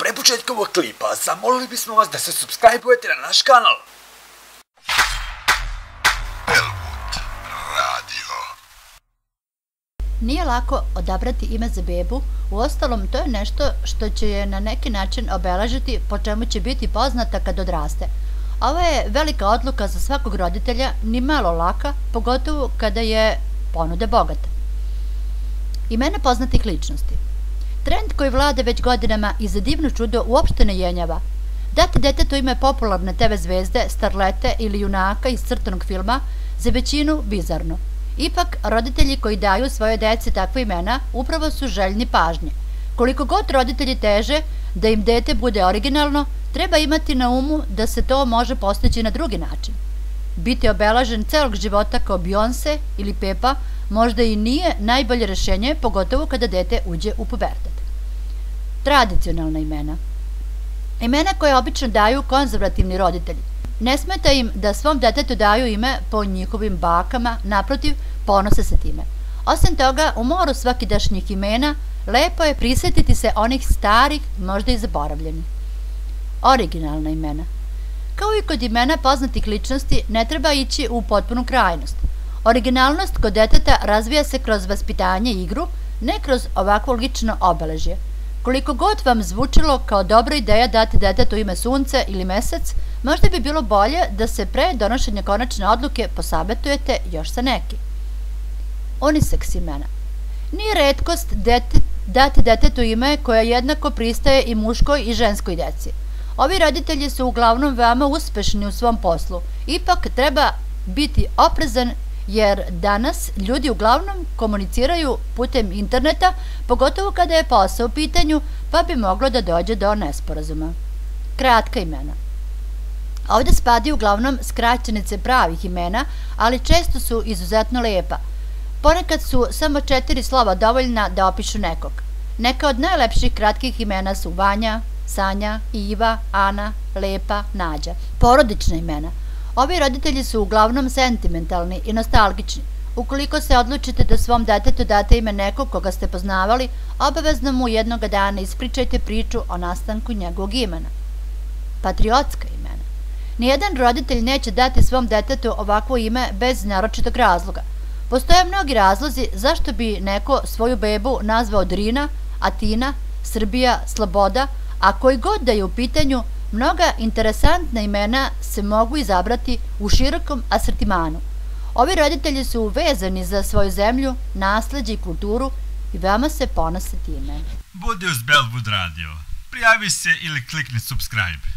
Pre početka ovog klipa zamolili bismo vas da se subscribe-ujete na naš kanal. Belwood Radio. Nije lako odabrati ime za bebu, uostalom to je nešto što će je na neki način obeležiti, po čemu će biti poznata kad odraste. Ovo je velika odluka za svakog roditelja, ni malo laka, pogotovo kada je ponuda bogata. Imena poznatih ličnosti. Trend koji vlada već godinama i za divno čudo uopšte ne jenjava. Dati detetu ime popularne TV zvezde, starlete ili junaka iz crtanog filma za većinu bizarno. Ipak, roditelji koji daju svoje deci takve imena upravo su željni pažnje. Koliko god roditelji teže da im dete bude originalno, treba imati na umu da se to može postići na drugi način. Biti obelažen celog života kao Beyoncé ili Pepa možda i nije najbolje rešenje, pogotovo kada dete uđe u pubertet. Tradicionalna imena. Imena koje obično daju konzervativni roditelji. Ne smeta im da svom detetu daju ime po njihovim bakama, naprotiv, ponose se time. Osim toga, u moru svakidašnjih imena, lepo je prisetiti se onih starih, možda i zaboravljenih. Originalna imena. Kao i kod imena poznatih ličnosti, ne treba ići u potpunu krajnost. Originalnost kod deteta razvija se kroz vaspitanje i igru, ne kroz ovakvo lično obeležje. Koliko god vam zvučilo kao dobra ideja dati detetu ime Sunce ili Mesec, možda bi bilo bolje da se pre donošenja konačne odluke posavetujete još sa nekim. Unisex imena. Nije retkost dati detetu ime koje jednako pristaje i muškoj i ženskoj deci. Ovi roditelji su uglavnom veoma uspešni u svom poslu. Ipak treba biti oprezan jer danas ljudi uglavnom komuniciraju putem interneta, pogotovo kada je posao u pitanju, pa bi moglo da dođe do nesporazuma. Kratka imena. Ovde spadaju uglavnom skraćenice pravih imena, ali često su izuzetno lepa. Ponekad su samo 4 slova dovoljna da opišu nekog. Neka od najlepših kratkih imena su Vanja, Sanja, Iva, Ana, Lepa, Nađa. Porodična imena. Ovi roditelji su uglavnom sentimentalni i nostalgični. Ukoliko se odlučite da svom detetu date ime nekog koga ste poznavali, obavezno mu jednoga dana ispričajte priču o nastanku njegovog imena. Patriotska imena. Nijedan roditelj neće dati svom detetu ovakvo ime bez naročitog razloga. Postoje mnogi razlozi zašto bi neko svoju bebu nazvao Drina, Atina, Srbija, Sloboda, a koji god da je u pitanju, mnoga interesantna imena se mogu izabrati u širokom asortimanu. Ovi roditelji su vezani za svoju zemlju, nasleđe i kulturu i veoma se ponose time. Budi uz Belwood Radio. Prijavi se ili klikni subscribe.